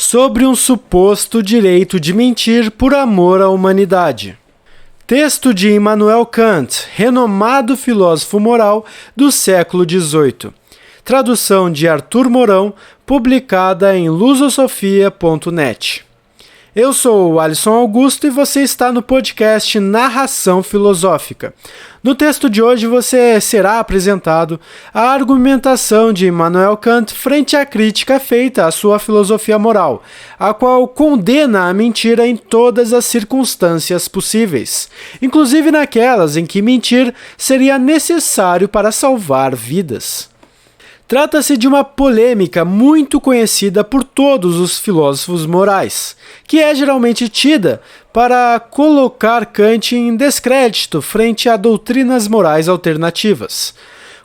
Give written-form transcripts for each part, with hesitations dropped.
sobre um suposto direito de mentir por amor à humanidade. Texto de Immanuel Kant, renomado filósofo moral do século XVIII. Tradução de Arthur Mourão, publicada em lusosofia.net. Eu sou o Alisson Augusto e você está no podcast Narração Filosófica. No texto de hoje você será apresentado a argumentação de Immanuel Kant frente à crítica feita à sua filosofia moral, a qual condena a mentira em todas as circunstâncias possíveis, inclusive naquelas em que mentir seria necessário para salvar vidas. Trata-se de uma polêmica muito conhecida por todos os filósofos morais, que é geralmente tida para colocar Kant em descrédito frente a doutrinas morais alternativas.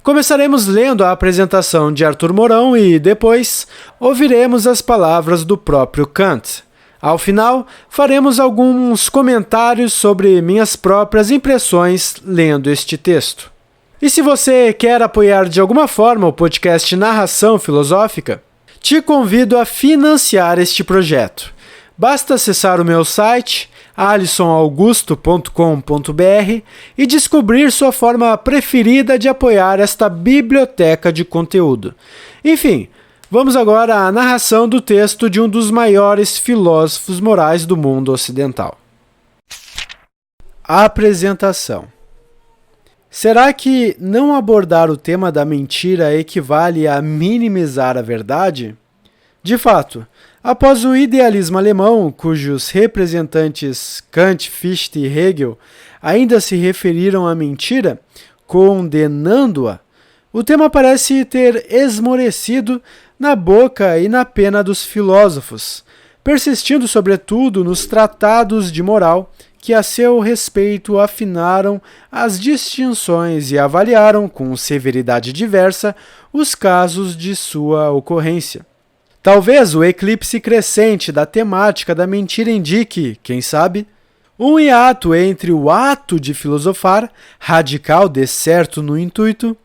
Começaremos lendo a apresentação de Arthur Mourão e, depois, ouviremos as palavras do próprio Kant. Ao final, faremos alguns comentários sobre minhas próprias impressões lendo este texto. E se você quer apoiar de alguma forma o podcast Narração Filosófica, te convido a financiar este projeto. Basta acessar o meu site, alisonaugusto.com.br, e descobrir sua forma preferida de apoiar esta biblioteca de conteúdo. Enfim, vamos agora à narração do texto de um dos maiores filósofos morais do mundo ocidental. Apresentação. Será que não abordar o tema da mentira equivale a minimizar a verdade? De fato, após o idealismo alemão, cujos representantes Kant, Fichte e Hegel ainda se referiram à mentira, condenando-a, o tema parece ter esmorecido na boca e na pena dos filósofos, persistindo sobretudo nos tratados de moral que a seu respeito afinaram as distinções e avaliaram com severidade diversa os casos de sua ocorrência. Talvez o eclipse crescente da temática da mentira indique, quem sabe, um hiato entre o ato de filosofar, radical de certo no intuito,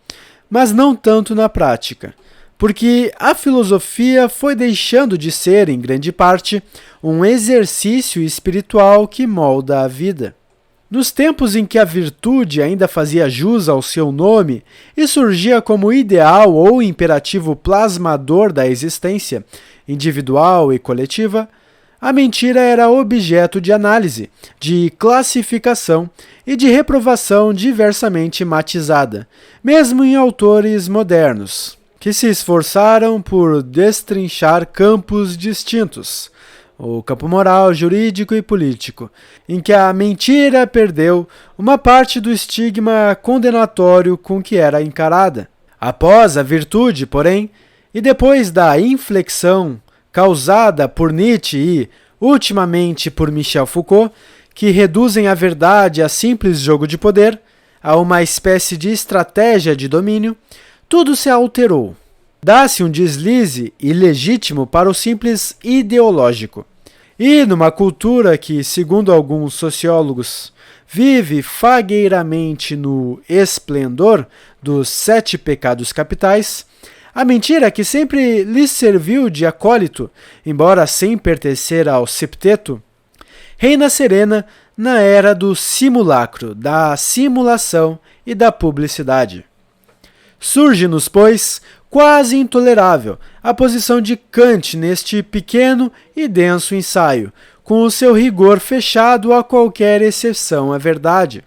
mas não tanto na prática, porque a filosofia foi deixando de ser, em grande parte, um exercício espiritual que molda a vida. Nos tempos em que a virtude ainda fazia jus ao seu nome e surgia como ideal ou imperativo plasmador da existência, individual e coletiva, a mentira era objeto de análise, de classificação e de reprovação diversamente matizada, mesmo em autores modernos, que se esforçaram por destrinchar campos distintos, o campo moral, jurídico e político, em que a mentira perdeu uma parte do estigma condenatório com que era encarada. Após a virtude, porém, e depois da inflexão causada por Nietzsche e, ultimamente, por Michel Foucault, que reduzem a verdade a simples jogo de poder, a uma espécie de estratégia de domínio, tudo se alterou. Dá-se um deslize ilegítimo para o simples ideológico. E numa cultura que, segundo alguns sociólogos, vive fagueiramente no esplendor dos 7 pecados capitais, a mentira que sempre lhes serviu de acólito, embora sem pertencer ao septeto, reina serena na era do simulacro, da simulação e da publicidade. Surge-nos, pois, quase intolerável a posição de Kant neste pequeno e denso ensaio, com o seu rigor fechado a qualquer exceção à verdade.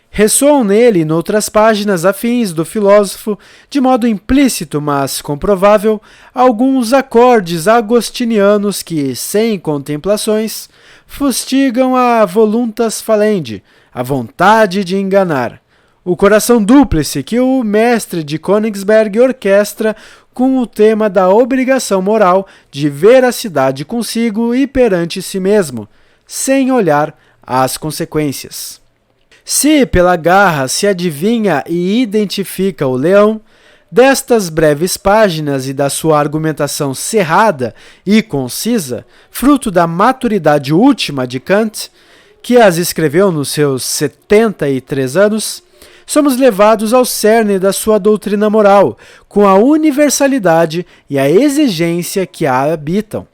Ressoam nele e noutras páginas afins do filósofo, de modo implícito mas comprovável, alguns acordes agostinianos que, sem contemplações, fustigam a voluntas falendi, a vontade de enganar, o coração dúplice que o mestre de Königsberg orquestra com o tema da obrigação moral de veracidade consigo e perante si mesmo, sem olhar às consequências. Se pela garra se adivinha e identifica o leão, destas breves páginas e da sua argumentação cerrada e concisa, fruto da maturidade última de Kant, que as escreveu nos seus 73 anos, somos levados ao cerne da sua doutrina moral, com a universalidade e a exigência que a habitam.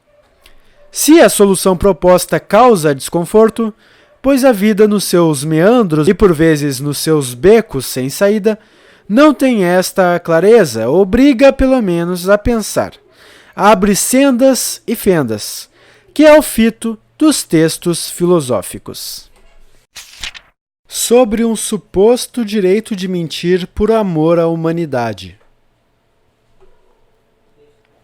Se a solução proposta causa desconforto, pois a vida nos seus meandros e por vezes nos seus becos sem saída não tem esta clareza, obriga pelo menos a pensar. Abre sendas e fendas, que é o fito dos textos filosóficos. Sobre um suposto direito de mentir por amor à humanidade.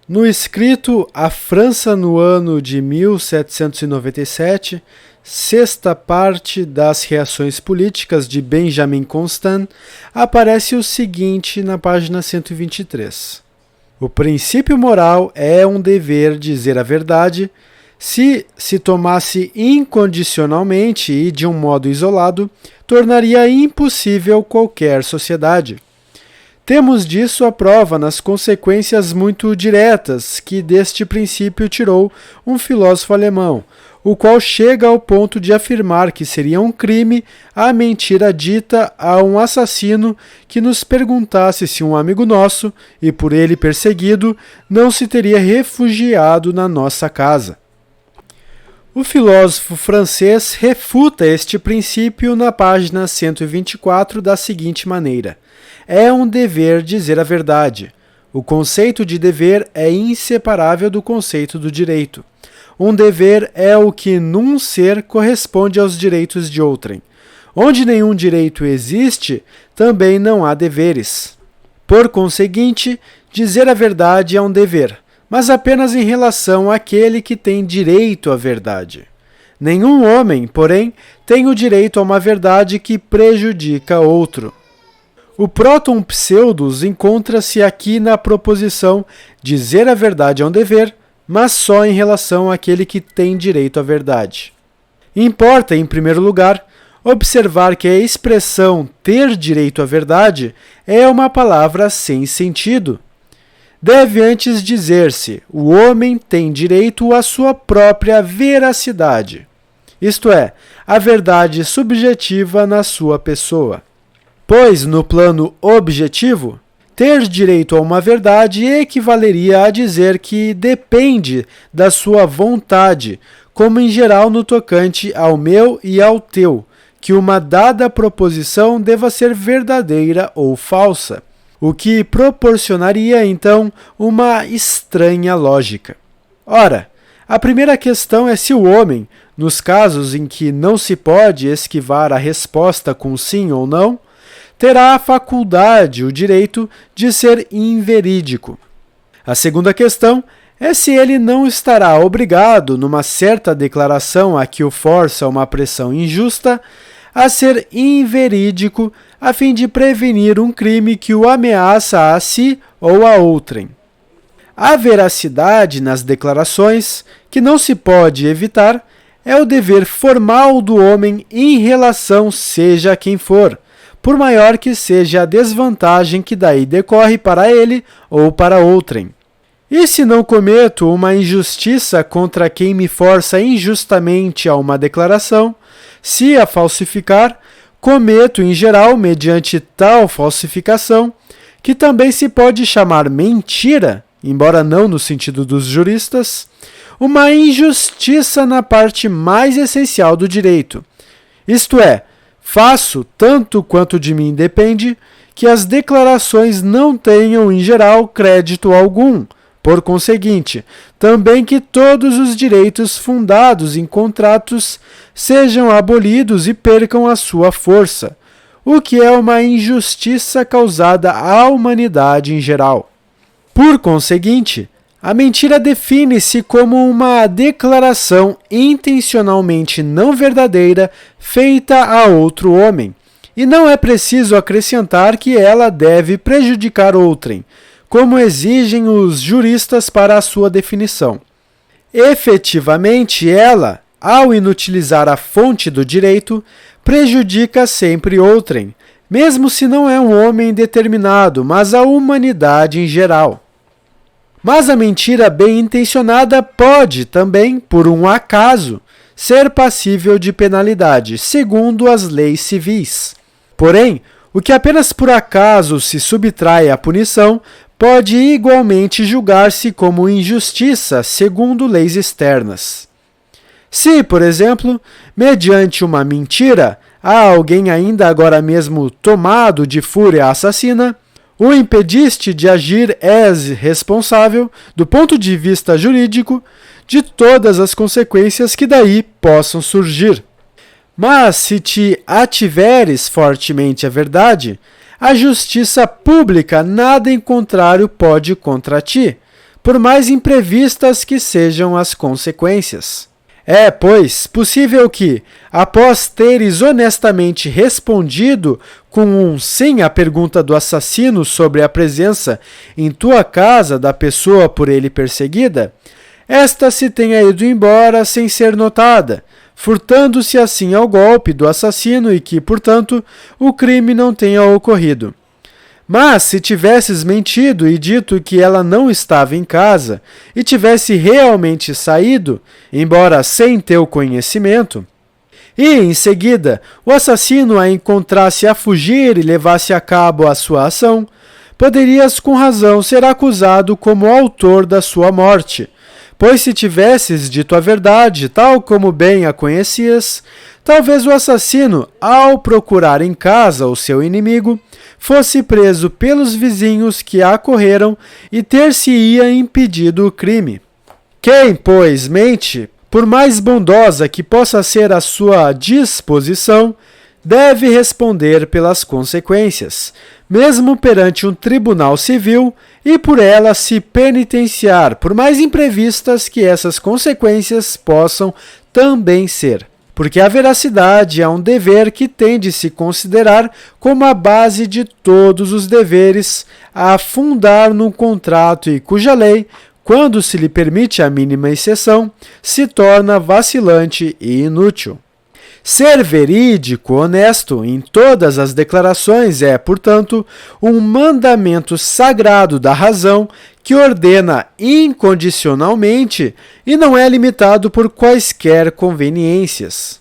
No escrito A França no ano de 1797, sexta parte das Reações Políticas de Benjamin Constant, aparece o seguinte na página 123. O princípio moral é um dever dizer a verdade. Se tomasse incondicionalmente e de um modo isolado, tornaria impossível qualquer sociedade. Temos disso a prova nas consequências muito diretas que deste princípio tirou um filósofo alemão, o qual chega ao ponto de afirmar que seria um crime a mentira dita a um assassino que nos perguntasse se um amigo nosso, e por ele perseguido, não se teria refugiado na nossa casa. O filósofo francês refuta este princípio na página 124 da seguinte maneira: é um dever dizer a verdade. O conceito de dever é inseparável do conceito do direito. Um dever é o que num ser corresponde aos direitos de outrem. Onde nenhum direito existe, também não há deveres. Por conseguinte, dizer a verdade é um dever, mas apenas em relação àquele que tem direito à verdade. Nenhum homem, porém, tem o direito a uma verdade que prejudica outro. O próton pseudos encontra-se aqui na proposição dizer a verdade é um dever, mas só em relação àquele que tem direito à verdade. Importa, em primeiro lugar, observar que a expressão ter direito à verdade é uma palavra sem sentido. Deve antes dizer-se: o homem tem direito à sua própria veracidade, isto é, a verdade subjetiva na sua pessoa. Pois, no plano objetivo, ter direito a uma verdade equivaleria a dizer que depende da sua vontade, como em geral no tocante ao meu e ao teu, que uma dada proposição deva ser verdadeira ou falsa, o que proporcionaria, então, uma estranha lógica. Ora, a primeira questão é se o homem, nos casos em que não se pode esquivar a resposta com sim ou não, terá a faculdade, o direito de ser inverídico. A segunda questão é se ele não estará obrigado, numa certa declaração a que o força uma pressão injusta, a ser inverídico a fim de prevenir um crime que o ameaça a si ou a outrem. A veracidade nas declarações, que não se pode evitar, é o dever formal do homem em relação seja quem for, por maior que seja a desvantagem que daí decorre para ele ou para outrem. E se não cometo uma injustiça contra quem me força injustamente a uma declaração, se a falsificar, cometo em geral, mediante tal falsificação, que também se pode chamar mentira, embora não no sentido dos juristas, uma injustiça na parte mais essencial do direito, isto é, faço, tanto quanto de mim depende, que as declarações não tenham, em geral, crédito algum. Por conseguinte, também que todos os direitos fundados em contratos sejam abolidos e percam a sua força, o que é uma injustiça causada à humanidade em geral. Por conseguinte, a mentira define-se como uma declaração intencionalmente não verdadeira feita a outro homem, e não é preciso acrescentar que ela deve prejudicar outrem, como exigem os juristas para a sua definição. Efetivamente, ela, ao inutilizar a fonte do direito, prejudica sempre outrem, mesmo se não é um homem determinado, mas a humanidade em geral. Mas a mentira bem intencionada pode também, por um acaso, ser passível de penalidade, segundo as leis civis. Porém, o que apenas por acaso se subtrai à punição pode igualmente julgar-se como injustiça segundo leis externas. Se, por exemplo, mediante uma mentira, há alguém ainda agora mesmo tomado de fúria assassina, o impediste de agir, és responsável, do ponto de vista jurídico, de todas as consequências que daí possam surgir. Mas se te ativeres fortemente à verdade, a justiça pública nada em contrário pode contra ti, por mais imprevistas que sejam as consequências. É, pois, possível que, após teres honestamente respondido com um sim à pergunta do assassino sobre a presença em tua casa da pessoa por ele perseguida, esta se tenha ido embora sem ser notada, furtando-se assim ao golpe do assassino e que, portanto, o crime não tenha ocorrido. Mas se tivesses mentido e dito que ela não estava em casa e tivesse realmente saído, embora sem teu conhecimento, e em seguida o assassino a encontrasse a fugir e levasse a cabo a sua ação, poderias com razão ser acusado como autor da sua morte, pois se tivesses dito a verdade, tal como bem a conhecias, talvez o assassino, ao procurar em casa o seu inimigo, fosse preso pelos vizinhos que acorreram e ter-se-ia impedido o crime. Quem, pois, mente, por mais bondosa que possa ser a sua disposição, deve responder pelas consequências, mesmo perante um tribunal civil, e por ela se penitenciar, por mais imprevistas que essas consequências possam também ser. Porque a veracidade é um dever que tem de se considerar como a base de todos os deveres a fundar num contrato e cuja lei, quando se lhe permite a mínima exceção, se torna vacilante e inútil. Ser verídico, honesto em todas as declarações é, portanto, um mandamento sagrado da razão que ordena incondicionalmente e não é limitado por quaisquer conveniências.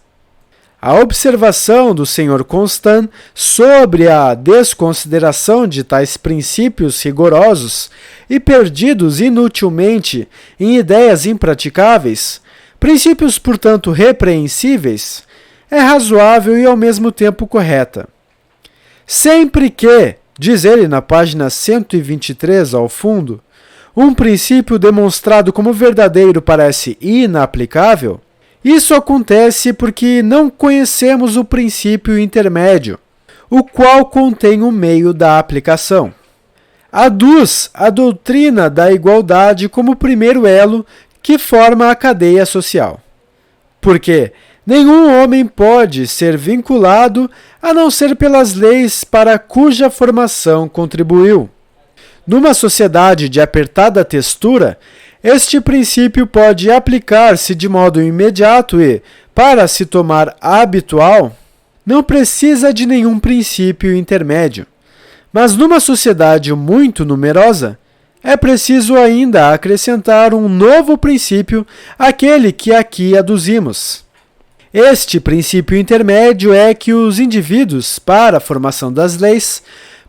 A observação do Sr. Constant sobre a desconsideração de tais princípios rigorosos e perdidos inutilmente em ideias impraticáveis, princípios, portanto, repreensíveis, é razoável e ao mesmo tempo correta. Sempre que, diz ele na página 123 ao fundo, um princípio demonstrado como verdadeiro parece inaplicável, isso acontece porque não conhecemos o princípio intermédio, o qual contém o meio da aplicação. Aduz a doutrina da igualdade como primeiro elo que forma a cadeia social. Porque nenhum homem pode ser vinculado a não ser pelas leis para cuja formação contribuiu. Numa sociedade de apertada textura, este princípio pode aplicar-se de modo imediato e, para se tomar habitual, não precisa de nenhum princípio intermédio. Mas numa sociedade muito numerosa, é preciso ainda acrescentar um novo princípio àquele que aqui aduzimos. Este princípio intermédio é que os indivíduos, para a formação das leis,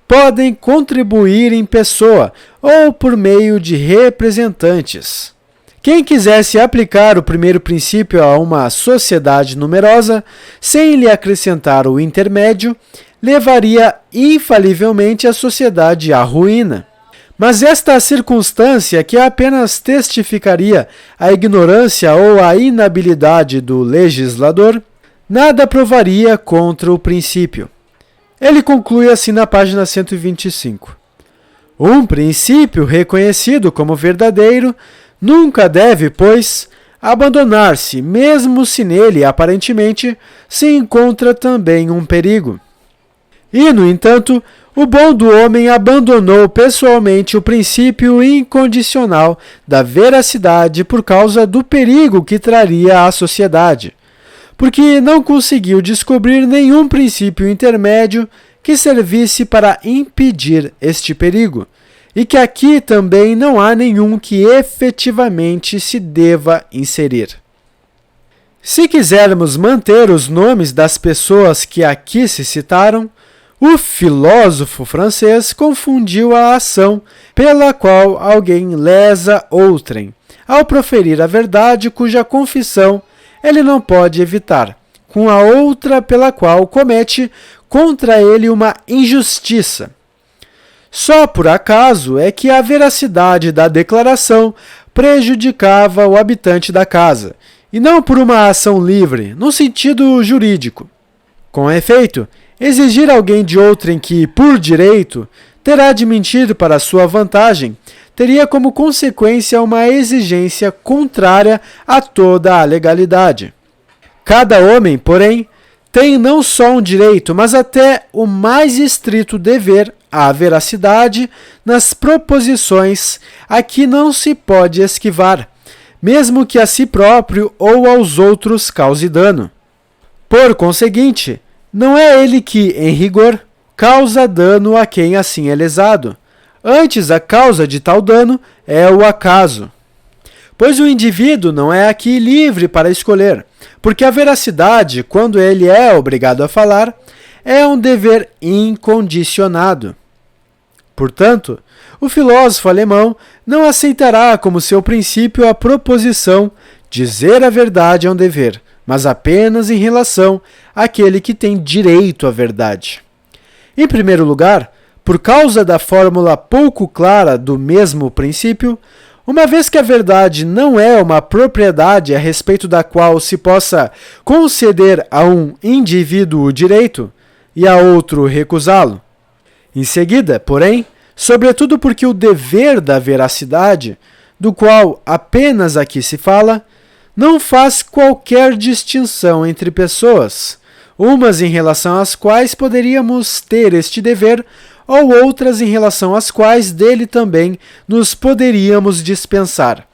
podem contribuir em pessoa ou por meio de representantes. Quem quisesse aplicar o primeiro princípio a uma sociedade numerosa, sem lhe acrescentar o intermédio, levaria infalivelmente a sociedade à ruína. Mas esta circunstância, que apenas testificaria a ignorância ou a inabilidade do legislador, nada provaria contra o princípio. Ele conclui assim na página 125. Um princípio reconhecido como verdadeiro nunca deve, pois, abandonar-se, mesmo se nele, aparentemente, se encontra também um perigo. E, no entanto, o bom do homem abandonou pessoalmente o princípio incondicional da veracidade por causa do perigo que traria à sociedade, porque não conseguiu descobrir nenhum princípio intermédio que servisse para impedir este perigo, e que aqui também não há nenhum que efetivamente se deva inserir. Se quisermos manter os nomes das pessoas que aqui se citaram, O filósofo francês confundiu a ação pela qual alguém lesa outrem, ao proferir a verdade cuja confissão ele não pode evitar, com a outra pela qual comete contra ele uma injustiça. Só por acaso é que a veracidade da declaração prejudicava o habitante da casa, e não por uma ação livre, no sentido jurídico. Com efeito, exigir alguém de outrem que, por direito, terá de mentir para sua vantagem, teria como consequência uma exigência contrária a toda a legalidade. Cada homem, porém, tem não só um direito, mas até o mais estrito dever à veracidade nas proposições a que não se pode esquivar, mesmo que a si próprio ou aos outros cause dano. Por conseguinte, não é ele que, em rigor, causa dano a quem assim é lesado. Antes, a causa de tal dano é o acaso. Pois o indivíduo não é aqui livre para escolher, porque a veracidade, quando ele é obrigado a falar, é um dever incondicionado. Portanto, o filósofo alemão não aceitará como seu princípio a proposição dizer a verdade é um dever, mas apenas em relação àquele que tem direito à verdade. Em primeiro lugar, por causa da fórmula pouco clara do mesmo princípio, uma vez que a verdade não é uma propriedade a respeito da qual se possa conceder a um indivíduo o direito e a outro recusá-lo. Em seguida, porém, sobretudo porque o dever da veracidade, do qual apenas aqui se fala, não faz qualquer distinção entre pessoas, umas em relação às quais poderíamos ter este dever, ou outras em relação às quais dele também nos poderíamos dispensar,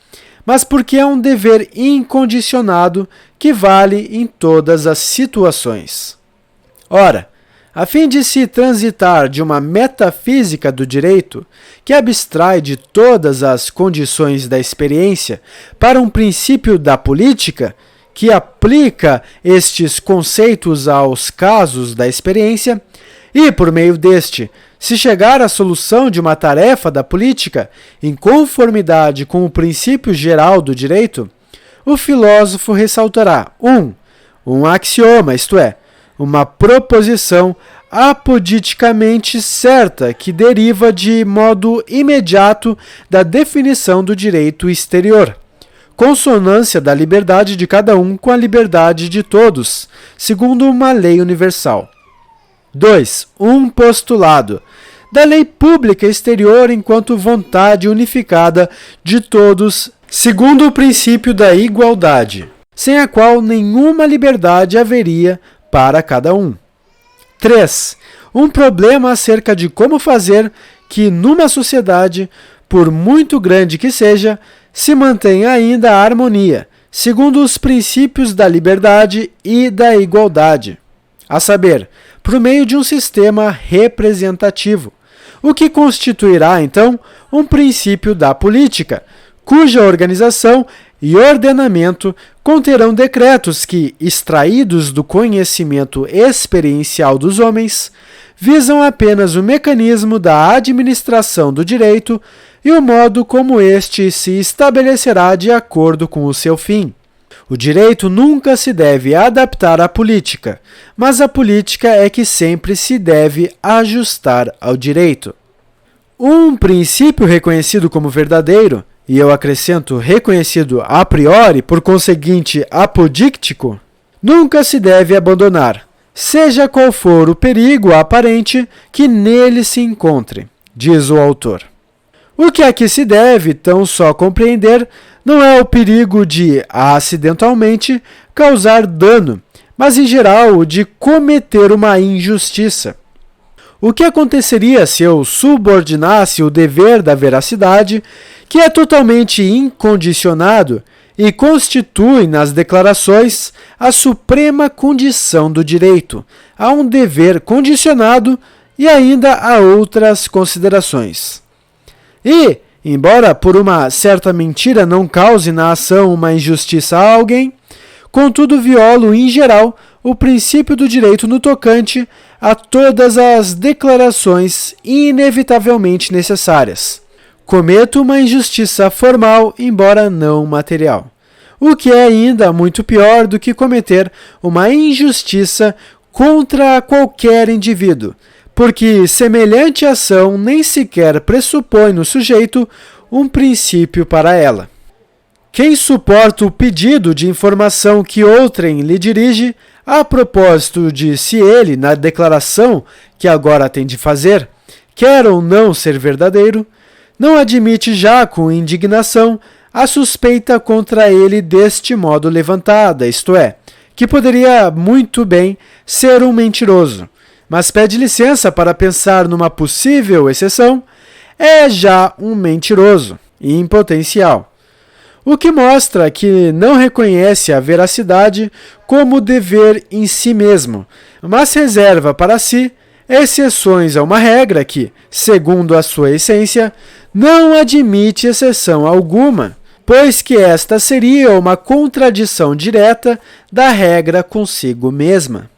mas porque é um dever incondicionado que vale em todas as situações. Ora, a fim de se transitar de uma metafísica do direito, que abstrai de todas as condições da experiência, para um princípio da política, que aplica estes conceitos aos casos da experiência, e, por meio deste, se chegar à solução de uma tarefa da política em conformidade com o princípio geral do direito, o filósofo ressaltará um axioma, isto é, uma proposição apoditicamente certa que deriva de modo imediato da definição do direito exterior, consonância da liberdade de cada um com a liberdade de todos, segundo uma lei universal. 2. Um postulado da lei pública exterior enquanto vontade unificada de todos, segundo o princípio da igualdade, sem a qual nenhuma liberdade haveria para cada um. 3. Um problema acerca de como fazer que, numa sociedade, por muito grande que seja, se mantenha ainda a harmonia, segundo os princípios da liberdade e da igualdade, a saber, por meio de um sistema representativo, o que constituirá, então, um princípio da política, cuja organização e ordenamento conterão decretos que, extraídos do conhecimento experiencial dos homens, visam apenas o mecanismo da administração do direito e o modo como este se estabelecerá de acordo com o seu fim. O direito nunca se deve adaptar à política, mas a política é que sempre se deve ajustar ao direito. Um princípio reconhecido como verdadeiro, e eu acrescento reconhecido a priori, por conseguinte apodíctico, nunca se deve abandonar, seja qual for o perigo aparente que nele se encontre, diz o autor. O que aqui se deve tão só compreender não é o perigo de, acidentalmente, causar dano, mas em geral o de cometer uma injustiça. O que aconteceria se eu subordinasse o dever da veracidade, que é totalmente incondicionado e constitui nas declarações a suprema condição do direito, a um dever condicionado e ainda a outras considerações? E, embora por uma certa mentira não cause na ação uma injustiça a alguém, contudo violo em geral o princípio do direito no tocante a todas as declarações inevitavelmente necessárias. Cometo uma injustiça formal, embora não material. O que é ainda muito pior do que cometer uma injustiça contra qualquer indivíduo, porque semelhante ação nem sequer pressupõe no sujeito um princípio para ela. Quem suporta o pedido de informação que outrem lhe dirige, a propósito de se ele, na declaração que agora tem de fazer, quer ou não ser verdadeiro, não admite já com indignação a suspeita contra ele deste modo levantada, isto é, que poderia muito bem ser um mentiroso, mas pede licença para pensar numa possível exceção, é já um mentiroso, em potencial. O que mostra que não reconhece a veracidade como dever em si mesmo, mas reserva para si exceções a uma regra que, segundo a sua essência, não admite exceção alguma, pois que esta seria uma contradição direta da regra consigo mesma.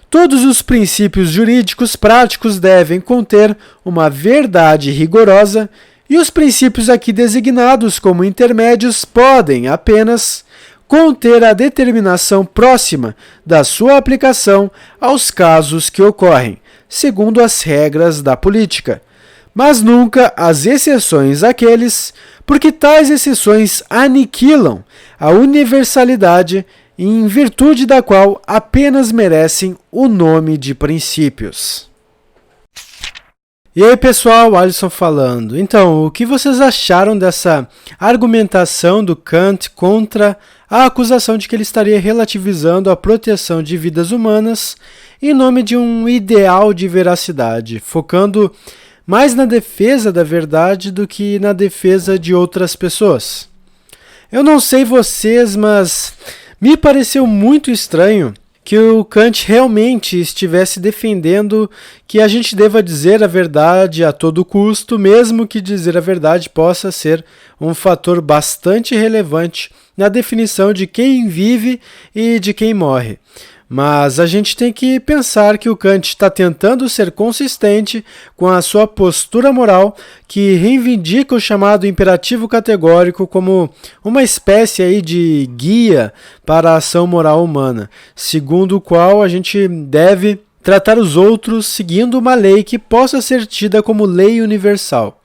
Todos os princípios jurídicos práticos devem conter uma verdade rigorosa e os princípios aqui designados como intermédios podem apenas conter a determinação próxima da sua aplicação aos casos que ocorrem, segundo as regras da política, mas nunca as exceções àqueles, porque tais exceções aniquilam a universalidade em virtude da qual apenas merecem o nome de princípios. E aí pessoal, Alisson falando. Então, o que vocês acharam dessa argumentação do Kant contra a acusação de que ele estaria relativizando a proteção de vidas humanas em nome de um ideal de veracidade, focando mais na defesa da verdade do que na defesa de outras pessoas? Eu não sei vocês, mas me pareceu muito estranho que o Kant realmente estivesse defendendo que a gente deva dizer a verdade a todo custo, mesmo que dizer a verdade possa ser um fator bastante relevante na definição de quem vive e de quem morre. Mas a gente tem que pensar que o Kant está tentando ser consistente com a sua postura moral, que reivindica o chamado imperativo categórico como uma espécie aí de guia para a ação moral humana, segundo o qual a gente deve tratar os outros seguindo uma lei que possa ser tida como lei universal.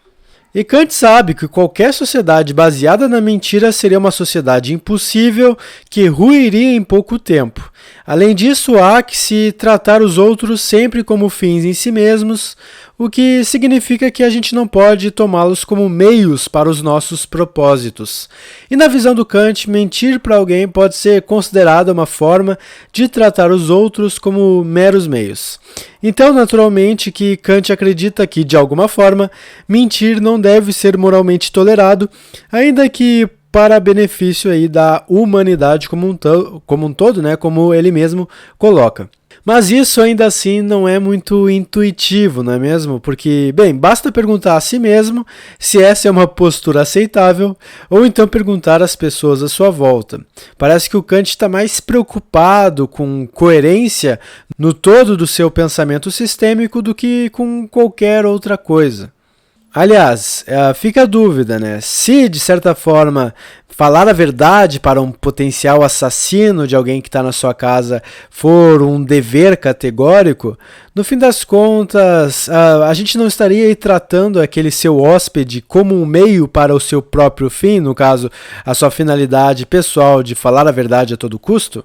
E Kant sabe que qualquer sociedade baseada na mentira seria uma sociedade impossível que ruiria em pouco tempo. Além disso, há que se tratar os outros sempre como fins em si mesmos, o que significa que a gente não pode tomá-los como meios para os nossos propósitos. E na visão do Kant, mentir para alguém pode ser considerada uma forma de tratar os outros como meros meios. Então, naturalmente, que Kant acredita que, de alguma forma, mentir não deve ser moralmente tolerado, ainda que para benefício aí da humanidade como um todo, né, como ele mesmo coloca. Mas isso ainda assim não é muito intuitivo, não é mesmo? Porque, bem, basta perguntar a si mesmo se essa é uma postura aceitável, ou então perguntar às pessoas à sua volta. Parece que o Kant está mais preocupado com coerência no todo do seu pensamento sistêmico do que com qualquer outra coisa. Aliás, fica a dúvida, né? Se, de certa forma, falar a verdade para um potencial assassino de alguém que está na sua casa for um dever categórico, no fim das contas, a gente não estaria aí tratando aquele seu hóspede como um meio para o seu próprio fim, no caso, a sua finalidade pessoal de falar a verdade a todo custo?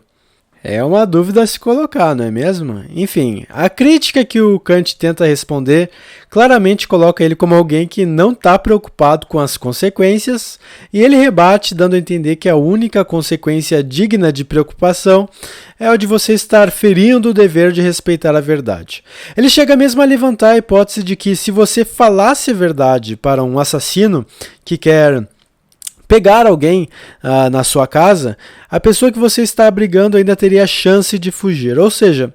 É uma dúvida a se colocar, não é mesmo? Enfim, a crítica que o Kant tenta responder claramente coloca ele como alguém que não está preocupado com as consequências, e ele rebate dando a entender que a única consequência digna de preocupação é o de você estar ferindo o dever de respeitar a verdade. Ele chega mesmo a levantar a hipótese de que se você falasse a verdade para um assassino que quer pegar alguém na sua casa, a pessoa que você está abrigando ainda teria a chance de fugir. Ou seja,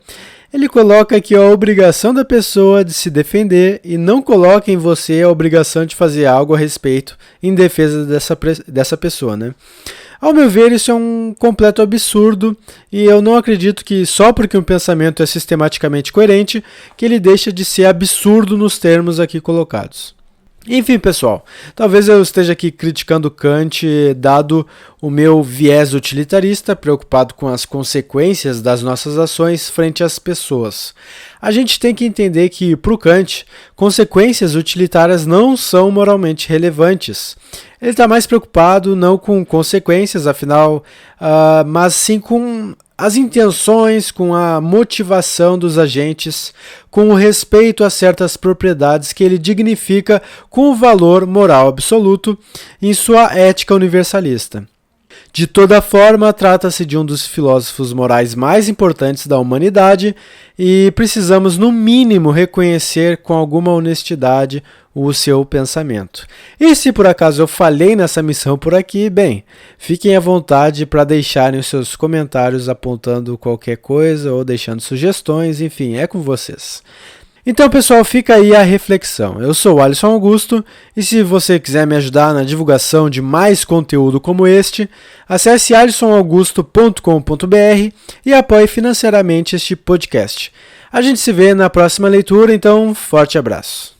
ele coloca aqui a obrigação da pessoa de se defender e não coloca em você a obrigação de fazer algo a respeito em defesa dessa pessoa, né? Ao meu ver, isso é um completo absurdo e eu não acredito que só porque um pensamento é sistematicamente coerente que ele deixa de ser absurdo nos termos aqui colocados. Enfim, pessoal, talvez eu esteja aqui criticando Kant dado o meu viés utilitarista, preocupado com as consequências das nossas ações frente às pessoas. A gente tem que entender que, para o Kant, consequências utilitárias não são moralmente relevantes. Ele está mais preocupado não com consequências, afinal, mas sim com as intenções, com a motivação dos agentes, com o respeito a certas propriedades que ele dignifica com o valor moral absoluto em sua ética universalista. De toda forma, trata-se de um dos filósofos morais mais importantes da humanidade e precisamos, no mínimo, reconhecer com alguma honestidade o seu pensamento. E se por acaso eu falhei nessa missão por aqui, bem, fiquem à vontade para deixarem os seus comentários apontando qualquer coisa ou deixando sugestões, enfim, é com vocês. Então, pessoal, fica aí a reflexão. Eu sou o Alisson Augusto e se você quiser me ajudar na divulgação de mais conteúdo como este, acesse alisonaugusto.com.br e apoie financeiramente este podcast. A gente se vê na próxima leitura, então forte abraço.